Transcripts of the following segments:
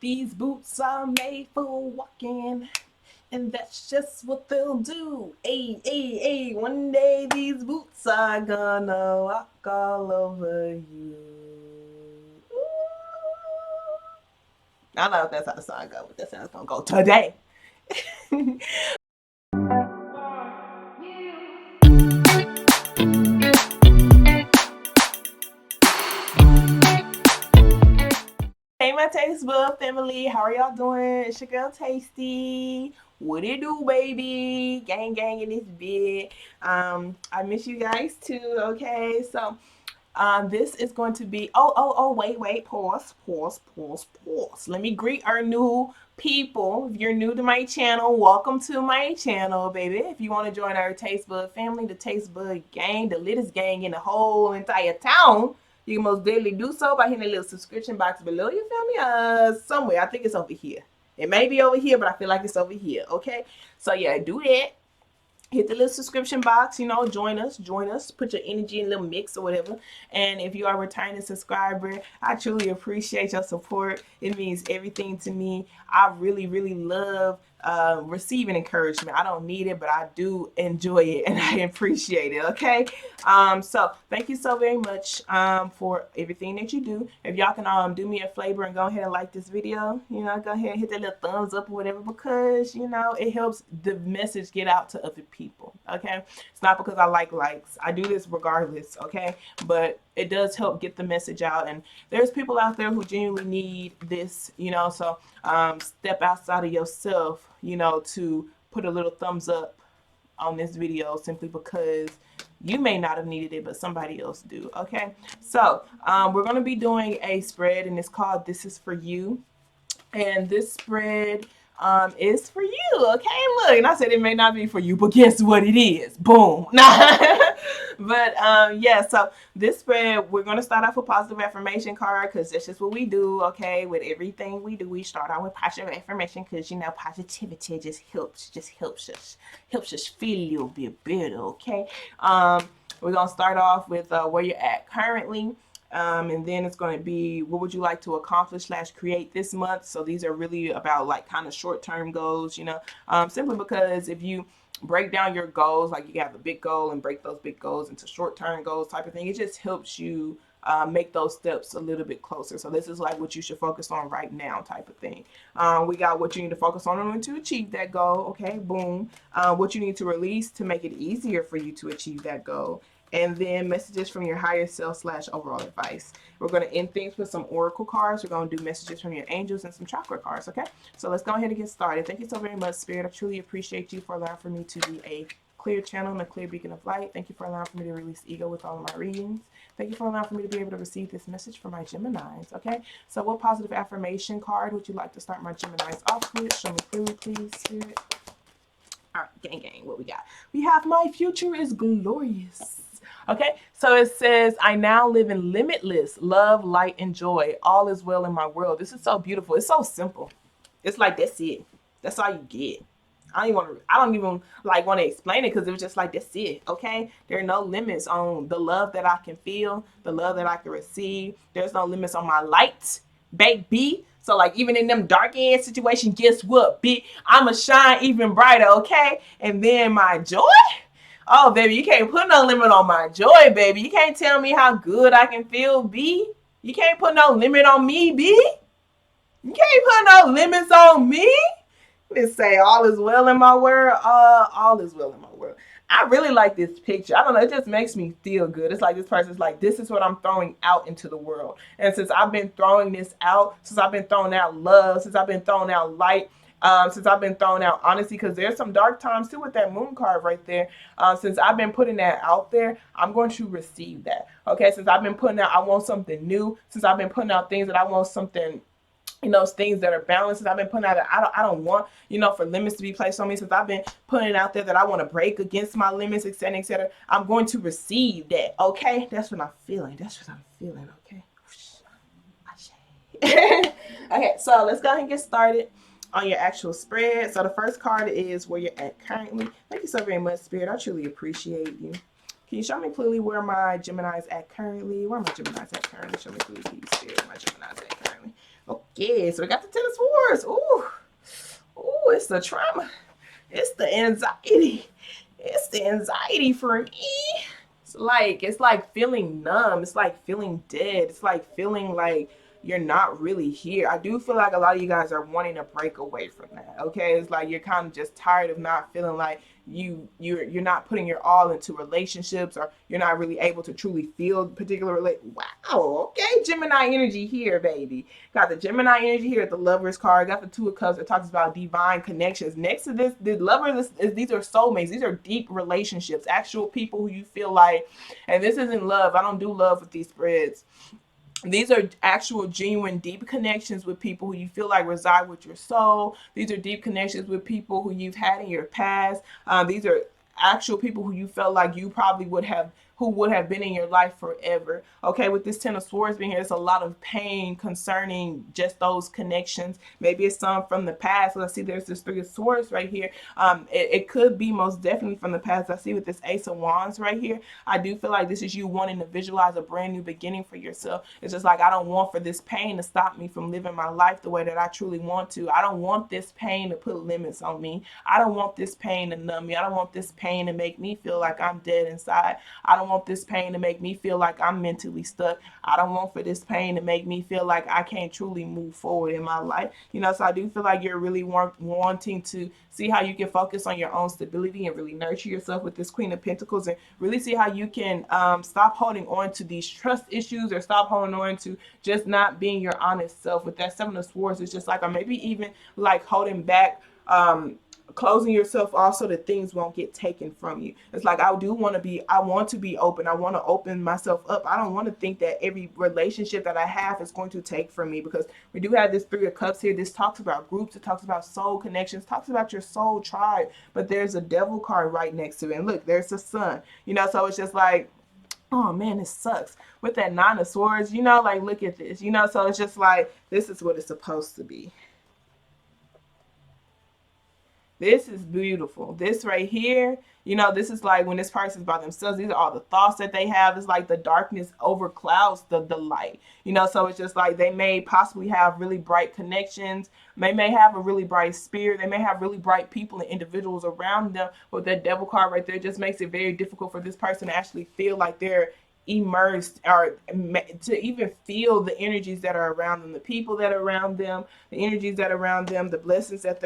These boots are made for walking, and that's just what they'll do. Hey, hey, hey, one day these boots are gonna walk all over you. Ooh. I don't know if that's how the song goes, but that's how it's gonna go today. Hey, my Taste Bud family, how are y'all doing? It's your girl Tastee. What it do, baby? Gang, gang in this bit. I miss you guys too. Okay, so this is going to be. Wait, pause. Let me greet our new people. If you're new to my channel, welcome to my channel, baby. If you want to join our Taste Bud family, the Taste Bud gang, the littest gang in the whole entire town, you can most definitely do so by hitting the little subscription box below. You feel me? Somewhere. I think it's over here. It may be over here, but I feel like it's over here. Okay. So yeah, do that. Hit the little subscription box, join us, put your energy in a little mix or whatever. And if you are a returning subscriber, I truly appreciate your support. It means everything to me. I really, really love receiving encouragement. I don't need it, but I do enjoy it and I appreciate it. Okay. So thank you so very much for everything that you do. If y'all can do me a favor and go ahead and like this video, go ahead and hit that little thumbs up or whatever, because it helps the message get out to other people. Okay. It's not because I like likes. I do this regardless. Okay. But it does help get the message out, and there's people out there who genuinely need this, so step outside of yourself, to put a little thumbs up on this video, simply because you may not have needed it, but somebody else do. Okay, so we're going to be doing a spread, and it's called This Is For You. And this spread is for you. Okay, look, and I said it may not be for you, but guess what? It is. Boom. But yeah, so this spread, we're going to start off with positive affirmation card, because that's just what we do. Okay, with everything we do, we start out with positive affirmation, because positivity just helps us feel a little bit better. Okay, we're going to start off with where you're at currently. And then it's going to be, what would you like to accomplish / create this month? So these are really about like kind of short-term goals, simply because if you break down your goals, like you have a big goal and break those big goals into short-term goals type of thing, it just helps you make those steps a little bit closer. So this is like what you should focus on right now type of thing. We got what you need to focus on in order to achieve that goal. Okay, boom. What you need to release to make it easier for you to achieve that goal. And then messages from your higher self / overall advice. We're going to end things with some oracle cards. We're going to do messages from your angels and some chakra cards. Okay, so let's go ahead and get started. Thank you so very much, Spirit. I truly appreciate you for allowing for me to be a clear channel and a clear beacon of light. Thank you for allowing for me to release ego with all of my readings. Thank you for allowing for me to be able to receive this message from my Geminis. Okay, so what positive affirmation card would you like to start my Geminis off with? Show me clearly, please, Spirit. All right, gang, what we got? We have my future is glorious. Okay, so it says, I now live in limitless love, light, and joy. All is well in my world. This is so beautiful. It's so simple. It's like, that's it. That's all you get. I don't even like want to explain it, because it was just like, that's it. Okay, there are no limits on the love that I can feel, the love that I can receive. There's no limits on my light, baby. So like, even in them dark ass situations, guess what, bitch? I'ma shine even brighter. Okay, and then my joy. Oh, baby, you can't put no limit on my joy, baby. You can't tell me how good I can feel, B. You can't put no limit on me, B. You can't put no limits on me. Let's say all is well in my world. All is well in my world. I really like this picture. I don't know. It just makes me feel good. It's like this person's like, this is what I'm throwing out into the world. And since I've been throwing this out, since I've been throwing out love, since I've been throwing out light, since I've been throwing out honesty, because there's some dark times too with that moon card right there. Since I've been putting that out there, I'm going to receive that. Okay, since I've been putting out, I want something new. Since I've been putting out things that I want something, things that are balanced. Since I've been putting out that I don't want, for limits to be placed on me. Since I've been putting out there that I want to break against my limits, etc., etc., I'm going to receive that. Okay, that's what I'm feeling. Okay. Okay, so let's go ahead and get started on your actual spread. So the first card is where you're at currently. Thank you so very much, Spirit. I truly appreciate you. Can you show me clearly where my Gemini's at currently? Where my Gemini's at currently? Show me clearly, please, Spirit, where my Gemini's at currently. Okay, so we got the Ten of Swords. Ooh, ooh, it's the trauma. It's the anxiety. It's the anxiety for me. It's like feeling numb. It's like feeling dead. It's like feeling like you're not really here. I do feel like a lot of you guys are wanting to break away from that. Okay, it's like you're kind of just tired of not feeling like you're not putting your all into relationships, or you're not really able to truly feel particular wow, okay, Gemini energy here, baby. Got the Gemini energy here at the Lovers card. Got the Two of Cups that talks about divine connections. Next to this, the Lovers these are soulmates. These are deep relationships, actual people who you feel like, and this isn't love. I don't do love with these spreads. These are actual genuine deep connections with people who you feel like reside with your soul. These are deep connections with people who you've had in your past. These are actual people who you felt like you probably would have, who would have been in your life forever. Okay, with this Ten of Swords being here, there's a lot of pain concerning just those connections. Maybe it's some from the past. Let's see, there's this Three of Swords right here. It could be most definitely from the past. I see with this Ace of Wands right here. I do feel like this is you wanting to visualize a brand new beginning for yourself. It's just like, I don't want for this pain to stop me from living my life the way that I truly want to. I don't want this pain to put limits on me. I don't want this pain to numb me. I don't want this pain to make me feel like I'm dead inside. I don't want this pain to make me feel like I'm mentally stuck. I don't want for this pain to make me feel like I can't truly move forward in my life. So I do feel like you're really wanting to see how you can focus on your own stability and really nurture yourself with this Queen of Pentacles, and really see how you can stop holding on to these trust issues, or stop holding on to just not being your honest self. With that Seven of Swords, it's just like, or maybe even like holding back, closing yourself off so that things won't get taken from you. It's like, I want to be open. I want to open myself up. I don't want to think that every relationship that I have is going to take from me, because we do have this Three of Cups here. This talks about groups. It talks about soul connections, talks about your soul tribe, but there's a Devil card right next to it. And look, there's the Sun, so it's just like, oh man, it sucks. With that Nine of Swords, like, look at this, so it's just like, this is what it's supposed to be. This is beautiful. This right here, this is like when this person's by themselves. These are all the thoughts that they have. It's like the darkness overclouds the light. So it's just like they may possibly have really bright connections. They may have a really bright spirit. They may have really bright people and individuals around them. But that Devil card right there just makes it very difficult for this person to actually feel like they're immersed, or to even feel the energies that are around them, the people that are around them, the energies that are around them, the blessings that's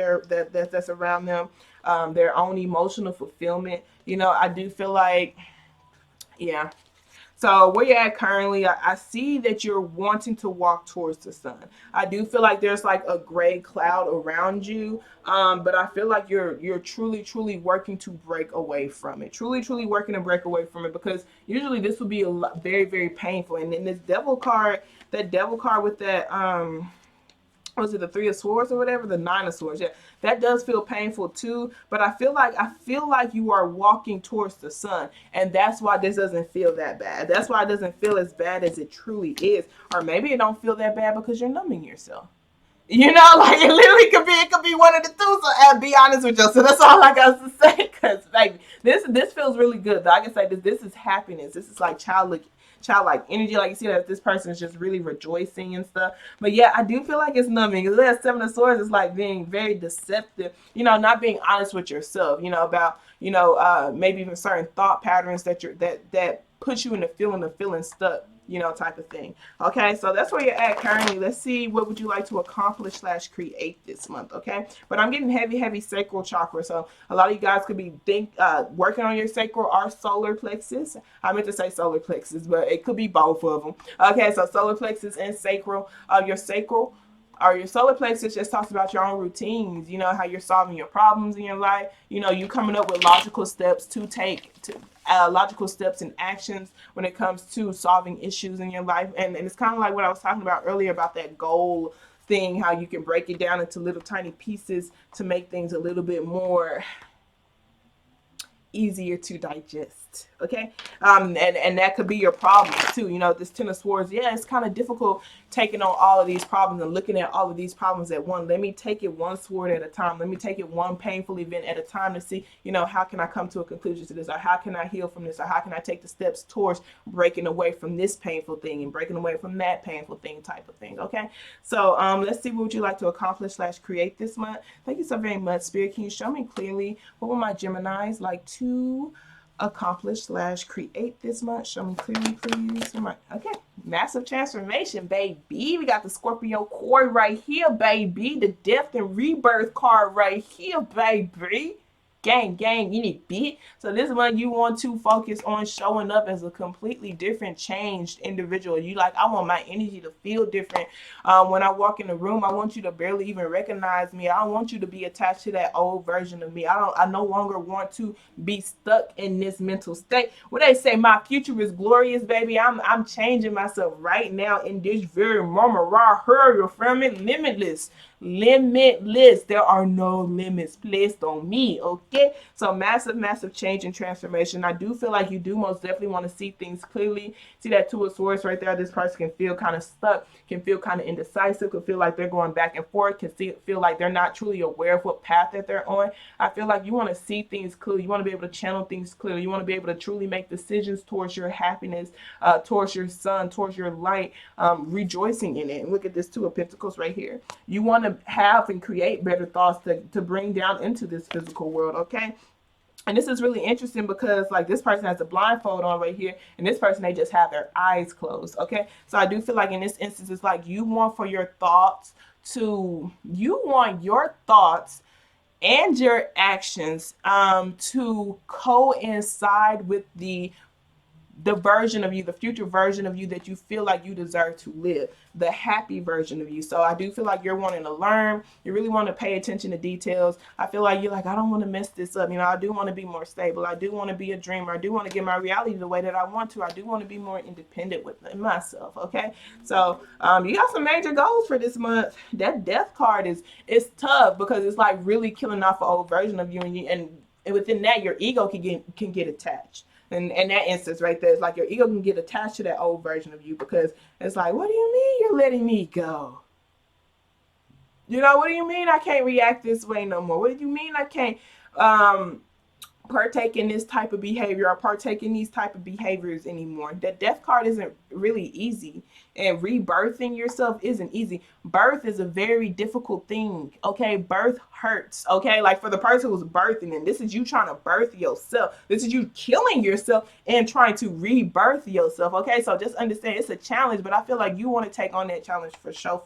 around them, their own emotional fulfillment. I do feel like, yeah. So where you're at currently, I see that you're wanting to walk towards the sun. I do feel like there's like a gray cloud around you, but I feel like you're truly, truly working to break away from it. Truly, truly working to break away from it, because usually this would be very, very painful. And then this Devil card, that Devil card with that was it the Three of Swords or whatever, the Nine of Swords, yeah, that does feel painful too. But I feel like you are walking towards the sun, and that's why this doesn't feel that bad. That's why it doesn't feel as bad as it truly is. Or maybe it don't feel that bad because you're numbing yourself. Like, it could be one of the two. So, be honest with yourself. So that's all I got to say. Because like this feels really good. Like I can say this is happiness. This is like childlike energy. Like, you see that this person is just really rejoicing and stuff. But yeah, I do feel like it's numbing. Because that Seven of Swords is like being very deceptive. Not being honest with yourself. About maybe even certain thought patterns that put you in the feeling of feeling stuck. Type of thing. Okay, so that's where you're at currently. Let's see, what would you like to accomplish / create this month? Okay, but I'm getting heavy sacral chakra. So a lot of you guys could be working on your sacral or solar plexus. I meant to say solar plexus, but it could be both of them. Okay, so solar plexus and sacral. Your sacral or your solar plexus just talks about your own routines, how you're solving your problems in your life, you coming up with logical steps to take, logical steps and actions when it comes to solving issues in your life. And it's kind of like what I was talking about earlier about that goal thing, how you can break it down into little tiny pieces to make things a little bit more easier to digest. it. Okay. And that could be your problem too. You know, this Ten of Swords, yeah, it's kind of difficult taking on all of these problems and looking at all of these problems at once. Let me take it one sword at a time. Let me take it one painful event at a time to see, you know, how can I come to a conclusion to this, or how can I heal from this, or how can I take the steps towards breaking away from this painful thing and breaking away from that painful thing type of thing. Okay. So let's see, what would you like to accomplish / create this month? Thank you so very much, Spirit. Can you show me clearly what would my Geminis like to accomplish / create this month? Show me clearly, please. Okay, massive transformation, baby. We got the Scorpio cord right here, baby. The death and rebirth card right here, baby. Gang, you need beat. So this one, you want to focus on showing up as a completely different, changed individual. You like, I want my energy to feel different. When I walk in the room, I want you to barely even recognize me. I don't want you to be attached to that old version of me. I no longer want to be stuck in this mental state. When they say my future is glorious, baby, I'm changing myself right now in this very moment. Right here, you feel me? Limitless. There are no limits placed on me. Okay, so massive change and transformation. I do feel like you do most definitely want to see things clearly. See that Two of Swords right there? This person can feel kind of stuck, can feel kind of indecisive, can feel like they're going back and forth, can feel like they're not truly aware of what path that they're on. I feel like you want to see things clearly. You want to be able to channel things clearly. You want to be able to truly make decisions towards your happiness, towards your sun, towards your light, rejoicing in it. And look at this Two of Pentacles right here. You want to have and create better thoughts to bring down into this physical world. Okay. And this is really interesting because like this person has a blindfold on right here, and this person, they just have their eyes closed. Okay. So I do feel like in this instance, it's like you want your thoughts and your actions to coincide with the version of you, the future version of you that you feel like you deserve to live, the happy version of you. So I do feel like you're wanting to learn. You really want to pay attention to details. I feel like you're like, I don't want to mess this up. You know, I do want to be more stable. I do want to be a dreamer. I do want to get my reality the way that I want to. I do want to be more independent with myself. Okay. So you got some major goals for this month. That death card is tough because it's like really killing off an old version of you, and within that, your ego can get attached. And in that instance right there, it's like your ego can get attached to that old version of you because it's like, what do you mean you're letting me go? You know, what do you mean I can't react this way no more? What do you mean I can't partake in this type of behavior or partake in these type of behaviors anymore? The death card isn't really easy, and rebirthing yourself isn't easy. Birth is a very difficult thing. Okay, birth hurts. Okay, like for the person who's birthing, and this is you trying to birth yourself. This is you killing yourself and trying to rebirth yourself. Okay, so just understand it's a challenge, but I feel like you want to take on that challenge for sure.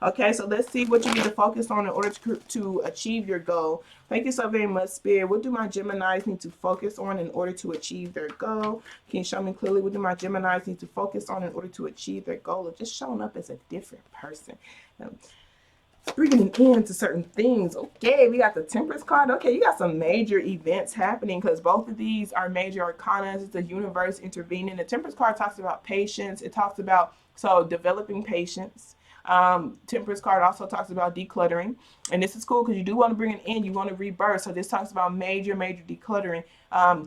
Okay, so let's see what you need to focus on in order to achieve your goal. Thank you so very much, Spirit. What do my Geminis need to focus on in order to achieve their goal? Can you show me clearly what do my Geminis need to focus on in order to achieve their goal of just showing up as a different person? Bringing an end to certain things. Okay, we got the Temperance card. Okay, you got some major events happening because both of these are major arcanas. It's the universe intervening. The Temperance card talks about patience. It talks about developing patience. Temperance card also talks about decluttering, and this is cool because you do want to bring an end. You want to rebirth. So this talks about major decluttering,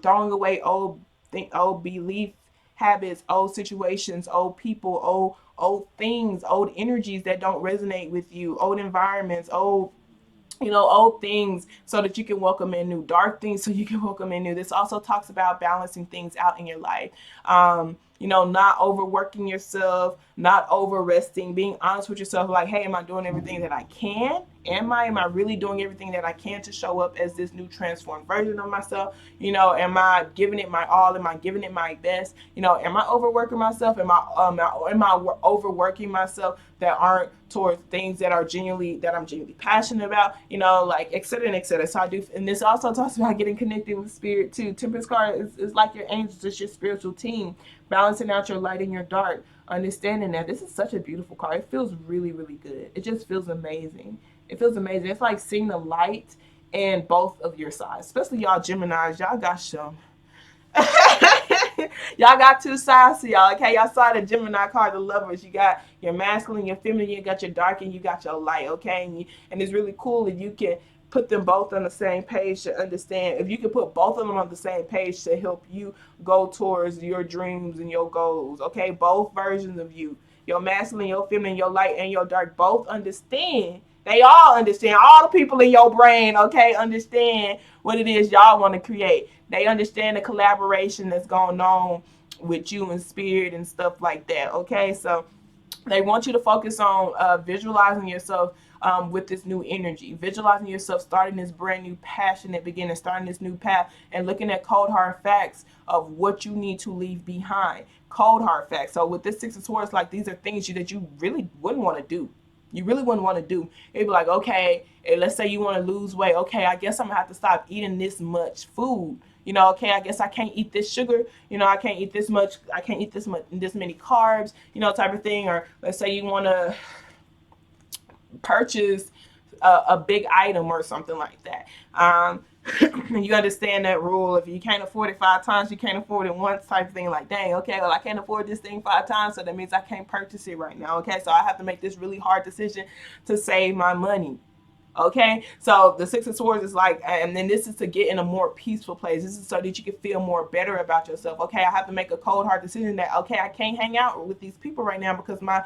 throwing away old belief habits, old situations, old people, old things, old energies that don't resonate with you, old environments, old things, so that you can welcome in new, dark things so you can welcome in new. This also talks about balancing things out in your life. Not overworking yourself, not over resting, being honest with yourself, like, hey, am I doing everything that I can? Am I really doing everything that I can to show up as this new transformed version of myself? Am I giving it my all? Am I giving it my best? Am I overworking myself? Am I overworking myself that aren't towards things that I'm genuinely passionate about? Like et cetera and et cetera. So I do, and this also talks about getting connected with spirit too. Temperance card is like your angels, it's your spiritual team, balancing out your light and your dark. Understanding that this is such a beautiful card. It feels really, really good. It just feels amazing. It feels amazing. It's like seeing the light in both of your sides, especially y'all Geminis. Y'all got some. Y'all got two sides to y'all. Okay, y'all saw the Gemini card, the Lovers. You got your masculine, your feminine. You got your dark, and you got your light. Okay, and it's really cool that you can put them both on the same page to understand. If you can put both of them on the same page to help you go towards your dreams and your goals, okay? Both versions of you, your masculine, your feminine, your light and your dark, both understand. They all understand. All the people in your brain, okay, understand what it is y'all want to create. They understand the collaboration that's going on with you in spirit and stuff like that, okay? So they want you to focus on visualizing yourself with this new energy, visualizing yourself starting this brand new passionate beginning, starting this new path, and looking at cold hard facts of what you need to leave behind. Cold hard facts. So with this Six of Swords, like these are things that you really wouldn't want to do. You really wouldn't want to do. It'd be like, okay, let's say you want to lose weight. Okay, I guess I'm gonna have to stop eating this much food. Okay, I guess I can't eat this sugar. I can't eat this much. I can't eat this many carbs. Type of thing. Or let's say you want to purchase a big item or something like that. You understand that rule. If you can't afford it 5 times, you can't afford it once, type of thing. Like, dang, okay, well, I can't afford this thing 5 times, so that means I can't purchase it right now. Okay, so I have to make this really hard decision to save my money. Okay, so the Six of Swords is like, and then this is to get in a more peaceful place. This is so that you can feel more better about yourself. Okay, I have to make a cold hard decision that, okay, I can't hang out with these people right now because my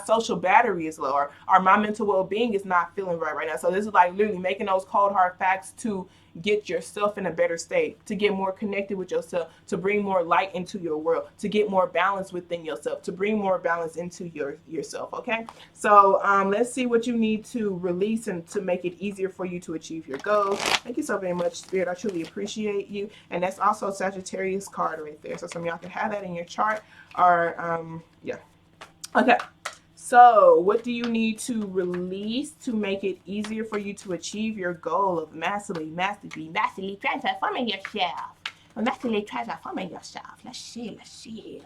social battery is low, or my mental well-being is not feeling right now. So this is like literally making those cold hard facts to get yourself in a better state, to get more connected with yourself, to bring more light into your world, to get more balance within yourself, to bring more balance into yourself. Okay, so let's see what you need to release and to make it easier for you to achieve your goals. Thank you so very much, Spirit. I truly appreciate you. And that's also Sagittarius card right there, so some of y'all can have that in your chart. Or yeah. Okay, so what do you need to release to make it easier for you to achieve your goal of massively transforming yourself? Massively transforming yourself. Let's see.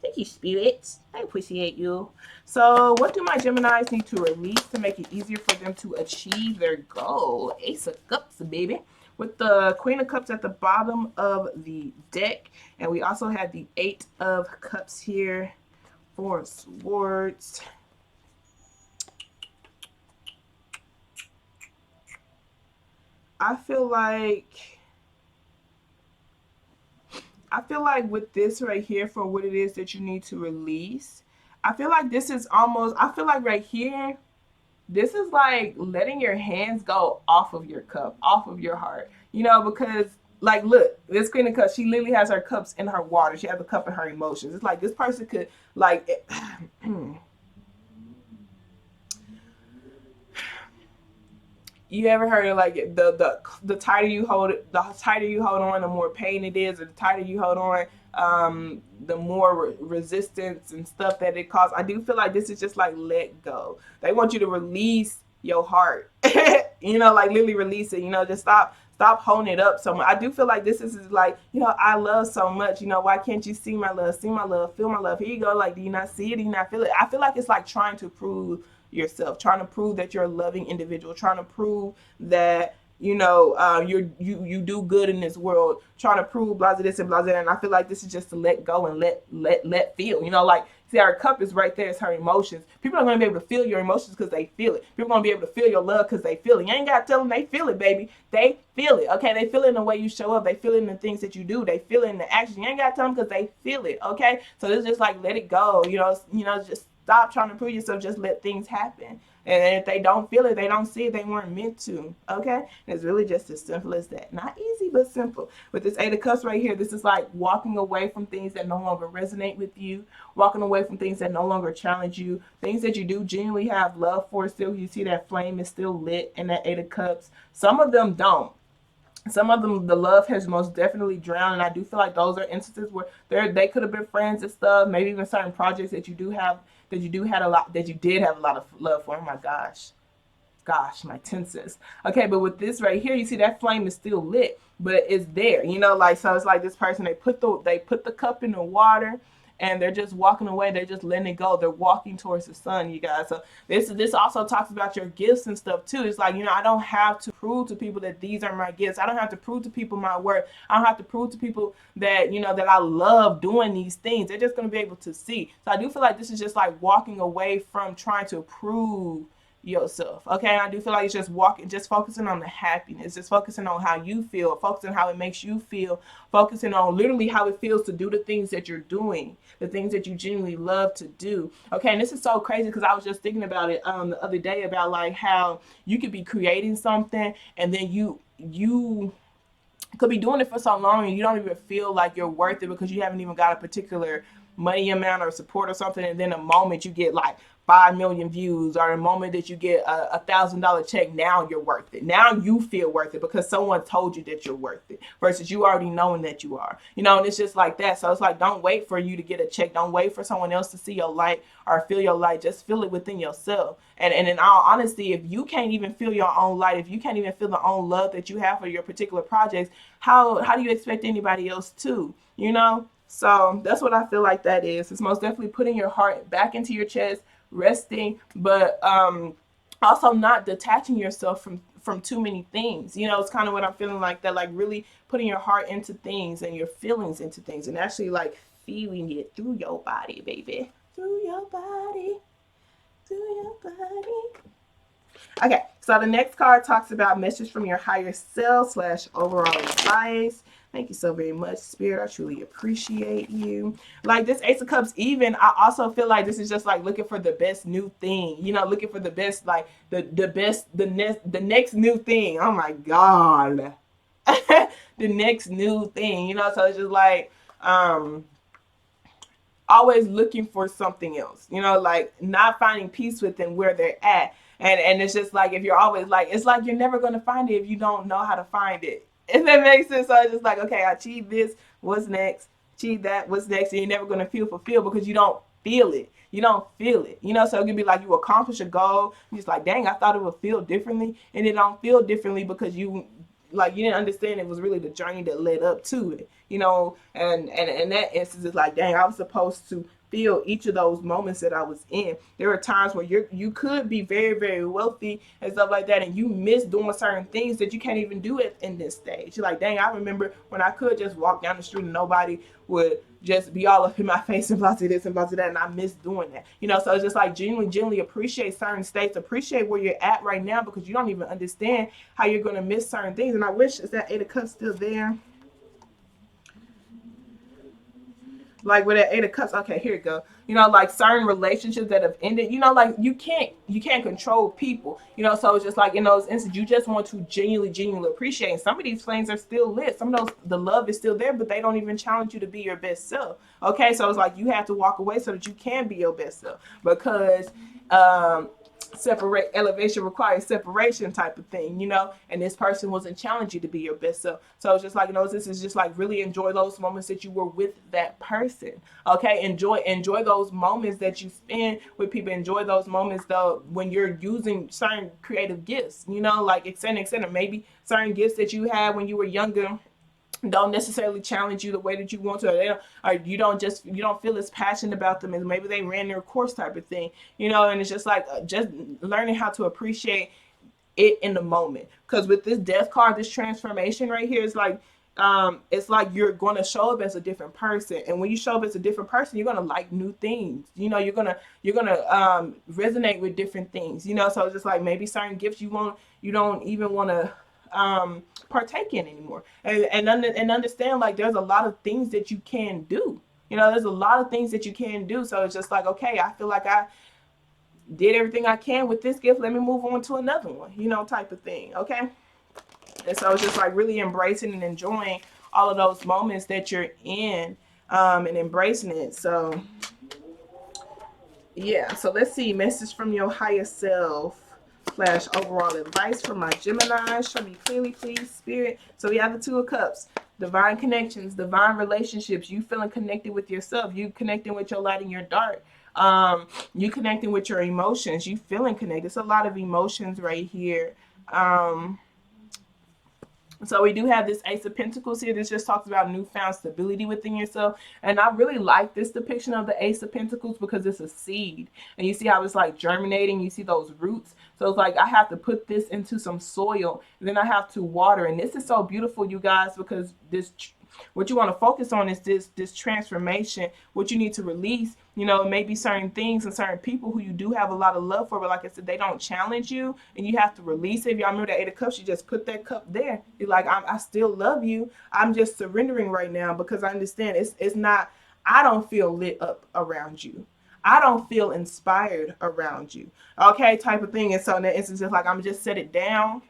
Thank you, Spirit. I appreciate you. So what do my Geminis need to release to make it easier for them to achieve their goal? Ace of Cups, baby. With the Queen of Cups at the bottom of the deck. And we also have the Eight of Cups here. Four of Swords. I feel like with this right here, for what it is that you need to release, I feel like this is almost, I feel like right here, this is like letting your hands go off of your cup, off of your heart, because like, look, this Queen of Cups, she literally has her cups in her water. She has a cup in her emotions. It's like this person could, like, you ever heard of like the tighter you hold it, the tighter you hold on, the more pain it is, or the tighter you hold on, the more resistance and stuff that it causes. I do feel like this is just like let go. They want you to release your heart, like literally release it. Just stop holding it up so much. I do feel like this is like, I love so much. Why can't you see my love, feel my love? Here you go. Like, do you not see it? Do you not feel it? I feel like it's like trying to prove yourself, trying to prove that you're a loving individual, trying to prove that you do good in this world, trying to prove blah this and blah that. And I feel like this is just to let go and let feel. Like, see, our cup is right there. It's her emotions. People are going to be able to feel your emotions because they feel it. People are going to be able to feel your love because they feel it. You ain't got to tell them. They feel it, baby. They feel it. Okay, they feel it in the way you show up. They feel it in the things that you do. They feel it in the action. You ain't got to tell them because they feel it. Okay, so it's just like let it go. Just stop trying to prove yourself. Just let things happen. And if they don't feel it, they don't see it, they weren't meant to. Okay? And it's really just as simple as that. Not easy, but simple. With this Eight of Cups right here, this is like walking away from things that no longer resonate with you, walking away from things that no longer challenge you, things that you do genuinely have love for still. You see that flame is still lit in that Eight of Cups. Some of them don't. Some of them, the love has most definitely drowned, and I do feel like those are instances where they could have been friends and stuff. Maybe even certain projects that you did have a lot of love for. Oh my gosh, my tenses. Okay, but with this right here, you see that flame is still lit, but it's there. So it's like this person, they put the cup in the water, and they're just walking away. They're just letting it go. They're walking towards the sun, you guys. So this also talks about your gifts and stuff too. It's like, I don't have to prove to people that these are my gifts. I don't have to prove to people my worth. I don't have to prove to people that, that I love doing these things. They're just going to be able to see. So I do feel like this is just like walking away from trying to prove yourself. Okay, and I do feel like it's just walking, just focusing on the happiness, just focusing on how you feel, focusing on how it makes you feel, focusing on literally how it feels to do the things that you're doing, the things that you genuinely love to do. Okay, and this is so crazy because I was just thinking about it the other day about like how you could be creating something and then you could be doing it for so long and you don't even feel like you're worth it because you haven't even got a particular money amount or support or something, and then the moment you get like 5 million views or the moment that you get $1,000 check, now you're worth it. Now you feel worth it because someone told you that you're worth it versus you already knowing that you are, and it's just like that. So it's like, don't wait for you to get a check, don't wait for someone else to see your light or feel your light. Just feel it within yourself. And in all honesty, if you can't even feel your own light, if you can't even feel the own love that you have for your particular projects, how do you expect anybody else to? So that's what I feel like that is. It's most definitely putting your heart back into your chest, resting, but also not detaching yourself from too many things. It's kind of what I'm feeling like that, like really putting your heart into things and your feelings into things and actually like feeling it through your body, baby. Through your body. Through your body. Okay, so the next card talks about message from your higher self / overall advice. Thank you so very much, Spirit. I truly appreciate you. Like this Ace of Cups, even, I also feel like this is just like looking for the best new thing. Looking for the best, like the best, the next new thing. Oh my God. The next new thing, so it's just like, always looking for something else, like not finding peace within where they're at. And it's just like, if you're always like, it's like you're never going to find it if you don't know how to find it. If that makes sense. So it's just like, okay, I achieved this, what's next? Achieve that, what's next? And you're never going to feel fulfilled because you don't feel it. You don't feel it. So it can be like you accomplish a goal. You're just like, dang, I thought it would feel differently. And it don't feel differently because you didn't understand it was really the journey that led up to it. And in that instance, it's like, dang, I was supposed to feel each of those moments that I was in. There are times where you could be very, very wealthy and stuff like that, and you miss doing certain things that you can't even do it in this stage. You're like, dang, I remember when I could just walk down the street and nobody would just be all up in my face and blah to this and blah to that, and I miss doing that. So it's just like genuinely appreciate certain states, appreciate where you're at right now, because you don't even understand how you're going to miss certain things. And I wish, is that Eight of Cups still there? Like with that Eight of Cups, okay, here you go. Like certain relationships that have ended, like you can't control people, so it's just like in those instances, you just want to genuinely appreciate. And some of these flames are still lit. Some of those, the love is still there, but they don't even challenge you to be your best self. Okay, so it's like you have to walk away so that you can be your best self, because separate elevation requires separation type of thing, and this person wasn't challenging you to be your best self. So it's just like, this is just like really enjoy those moments that you were with that person. Okay, enjoy those moments that you spend with people. Enjoy those moments though when you're using certain creative gifts, like etc. Maybe certain gifts that you had when you were younger don't necessarily challenge you the way that you want to, or you don't feel as passionate about them as maybe they ran their course type of thing, and it's just like just learning how to appreciate it in the moment. Because with this Death card, this transformation right here is like, it's like you're going to show up as a different person, and when you show up as a different person, you're going to like new things. You're gonna resonate with different things. So it's just like maybe certain gifts you don't even want to partake in anymore, and understand like there's a lot of things that you can do. There's a lot of things that you can do. So it's just like, okay, I feel like I did everything I can with this gift. Let me move on to another one, type of thing. Okay. And so it's just like really embracing and enjoying all of those moments that you're in, and embracing it. So yeah, so let's see, message from your higher self / overall advice for my Gemini. Show me clearly, please, Spirit. So we have the Two of Cups, divine connections, divine relationships, you feeling connected with yourself, you connecting with your light and your dark, you connecting with your emotions, you feeling connected. It's a lot of emotions right here. So we do have this Ace of Pentacles here. This just talks about newfound stability within yourself. And I really like this depiction of the Ace of Pentacles because it's a seed. And you see how it's like germinating. You see those roots. So it's like I have to put this into some soil. And then I have to water. And this is so beautiful, you guys, because What you want to focus on is this transformation, what you need to release. You know, maybe certain things and certain people who you do have a lot of love for, but like I said, they don't challenge you, and you have to release it. If y'all remember that 8 of Cups, you just put that cup there. You're like, I still love you. I'm just surrendering right now because I understand it's not. I don't feel lit up around you. I don't feel inspired around you. Okay, type of thing. And so in that instance, it's like I'm just set it down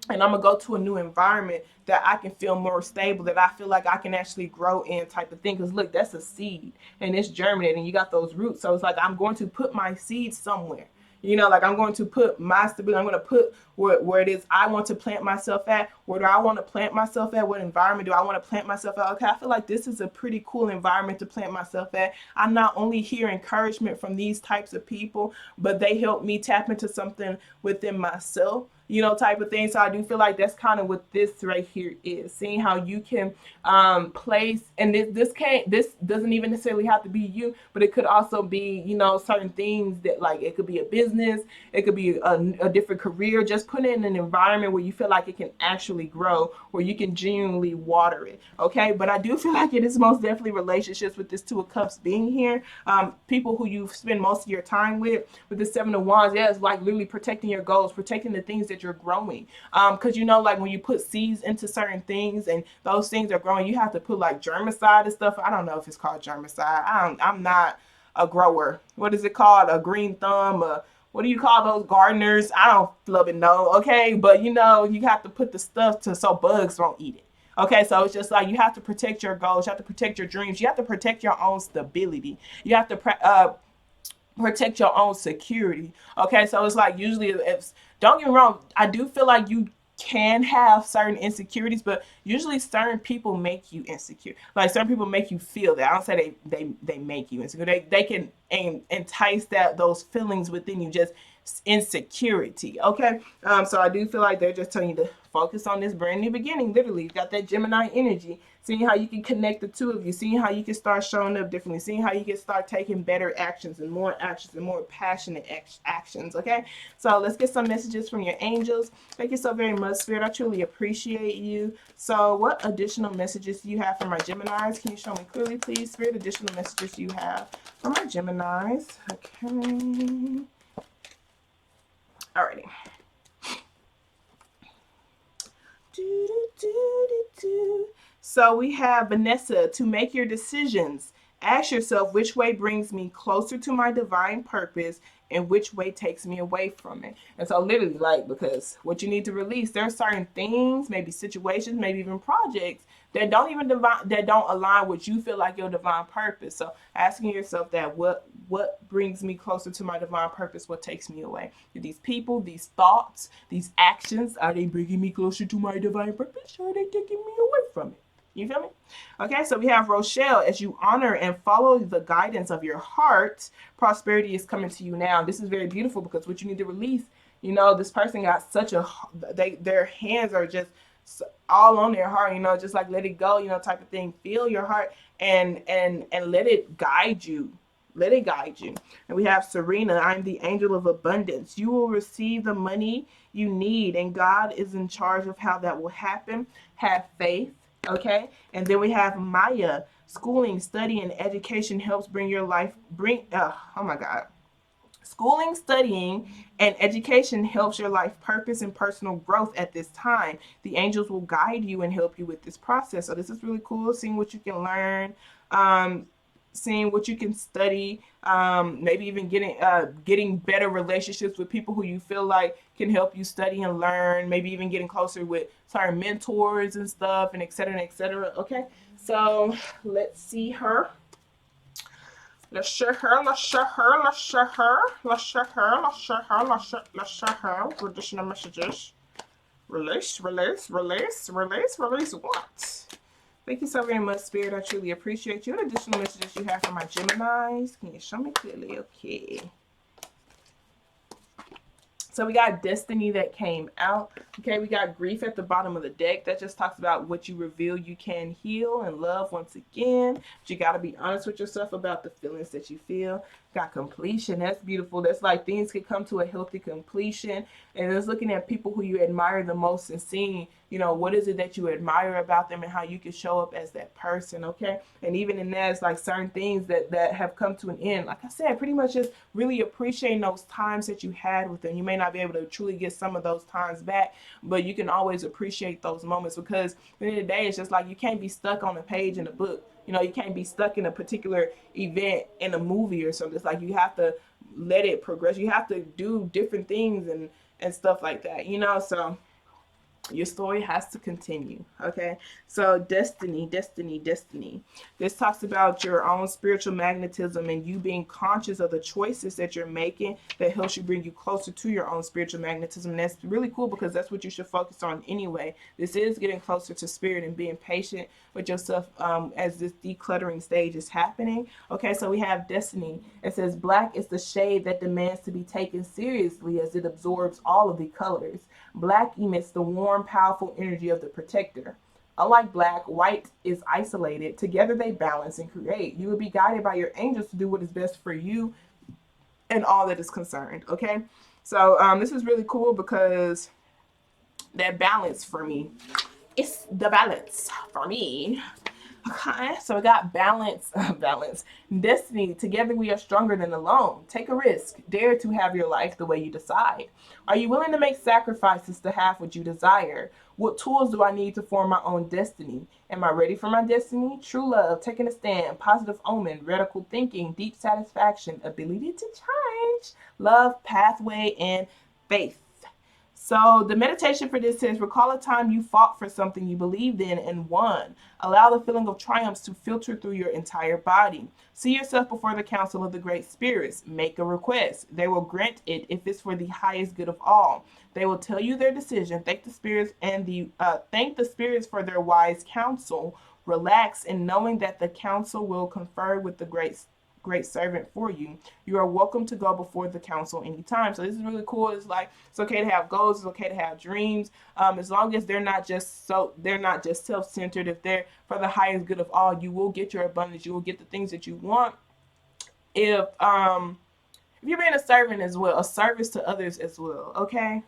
and I'm gonna go to a new environment that I can feel more stable, that I feel like I can actually grow in, type of thing. Because look, that's a seed and it's germinating and you got those roots. So it's like I'm going to put my seed somewhere. You know, like I'm going to put my stability, I'm going to put where it is I want to plant myself at. Where do I want to plant myself at? What environment do I want to plant myself at? Okay, I feel like this is a pretty cool environment to plant myself at. I not only hear encouragement from these types of people, but they help me tap into something within myself, you know, type of thing. So I do feel like that's kind of what this right here is, seeing how you can place, and this doesn't even necessarily have to be you, but it could also be, you know, certain things that, like, it could be a business, it could be a different career. Just put it in an environment where you feel like it can actually grow, where you can genuinely water it. Okay, but I do feel like it is most definitely relationships with this 2 of Cups being here. People who you spend most of your time with the 7 of Wands. Yeah, it's like literally protecting your goals, protecting the things that you're growing. Because you know, like when you put seeds into certain things and those things are growing, you have to put like germicide and stuff. I don't know if it's called germicide. I'm not a grower. What is it called? A green thumb? What do you call those gardeners? I don't flipping know. Okay, but you know, you have to put the stuff to so bugs won't eat it. Okay, so it's just like you have to protect your goals, you have to protect your dreams, you have to protect your own stability, you have to protect your own security. Okay, so it's like usually, if don't get me wrong, I do feel like you can have certain insecurities, but usually certain people make you insecure. Like certain people make you feel that. I don't say they make you insecure. They can entice those feelings within you, just insecurity. Okay, so I do feel like they're just telling you to focus on this brand new beginning. Literally, you got that Gemini energy, seeing how you can connect the two of you, seeing how you can start showing up differently, seeing how you can start taking better actions and more passionate actions. Okay, so let's get some messages from your angels. Thank you so very much, Spirit. I truly appreciate you. So what additional messages do you have for my Geminis? Can you show me clearly, please, Spirit? Additional messages you have for my Geminis. Okay. Alrighty. So we have Vanessa. To make your decisions, ask yourself which way brings me closer to my divine purpose and which way takes me away from it. And so literally, like, because what you need to release, there are certain things, maybe situations, maybe even projects that don't align with you feel like your divine purpose. So asking yourself that, what brings me closer to my divine purpose, what takes me away? These people, these thoughts, these actions, are they bringing me closer to my divine purpose, or are they taking me away from it? You feel me? Okay, so we have Rochelle. As you honor and follow the guidance of your heart, prosperity is coming to you now. This is very beautiful because what you need to release, you know, this person got such a, their hands are just all on their heart, you know, just like let it go, you know, type of thing. Feel your heart and let it guide you. Let it guide you. And we have Serena. I'm the angel of abundance. You will receive the money you need, and God is in charge of how that will happen. Have faith. Okay. And then we have Maya. Schooling, study, and education helps bring your life, oh my God. Schooling, studying, and education helps your life purpose and personal growth at this time. The angels will guide you and help you with this process. So this is really cool, seeing what you can learn, seeing what you can study, maybe even getting better relationships with people who you feel like can help you study and learn, maybe even getting closer with certain mentors and stuff, and et cetera, and et cetera. Okay, so let's see her. Let's share her, let's share her, let's share her, let's share her, let's share her, let's share her. Additional messages. Release, release, release, release, release what? Thank you so very much, Spirit. I truly appreciate you. What additional messages you have for my Geminis? Can you show me clearly? Okay. So we got destiny that came out. Okay, we got grief at the bottom of the deck. That just talks about what you reveal you can heal and love once again. But you got to be honest with yourself about the feelings that you feel. Got completion. That's beautiful. That's like things could come to a healthy completion. And it's looking at people who you admire the most and seeing, you know, what is it that you admire about them and how you can show up as that person, okay? And even in that, it's like certain things that have come to an end. Like I said, pretty much just really appreciating those times that you had with them. You may not be able to truly get some of those times back, but you can always appreciate those moments, because at the end of the day, it's just like you can't be stuck on a page in a book. You know, you can't be stuck in a particular event in a movie or something. It's like you have to let it progress. You have to do different things and stuff like that, you know? So your story has to continue. Okay, so destiny, destiny, destiny. This talks about your own spiritual magnetism and you being conscious of the choices that you're making that helps you bring you closer to your own spiritual magnetism. And that's really cool, because that's what you should focus on anyway. This is getting closer to spirit and being patient with yourself as this decluttering stage is happening. Okay, so we have destiny. It says black is the shade that demands to be taken seriously as it absorbs all of the colors. Black emits the warm, powerful energy of the protector. Unlike black, white is isolated. Together they balance and create. You will be guided by your angels to do what is best for you and all that is concerned. Okay, so this is really cool, because that balance for me, it's the balance for me. Okay, so we got balance, balance, destiny. Together we are stronger than alone. Take a risk. Dare to have your life the way you decide. Are you willing to make sacrifices to have what you desire? What tools do I need to form my own destiny? Am I ready for my destiny? True love, taking a stand, positive omen, radical thinking, deep satisfaction, ability to change, love, pathway, and faith. So the meditation for this says, recall a time you fought for something you believed in and won. Allow the feeling of triumph to filter through your entire body. See yourself before the council of the great spirits. Make a request. They will grant it if it's for the highest good of all. They will tell you their decision. Thank the spirits thank the spirits for their wise counsel. Relax in knowing that the council will confer with the great servant for you. You are welcome to go before the council anytime. So this is really cool. It's like it's okay to have goals. It's okay to have dreams, as long as they're not just self-centered. If they're for the highest good of all, you will get your abundance. You will get the things that you want. If you're being a servant as well, a service to others as well. Okay.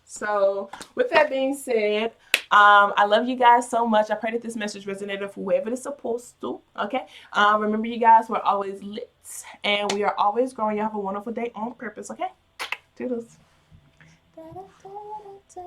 So, with that being said, I love you guys so much. I pray that this message resonated for whoever it's supposed to. Okay. Remember, you guys, we're always lit and we are always growing. You have a wonderful day on purpose. Okay. Toodles. Da, da, da, da, da.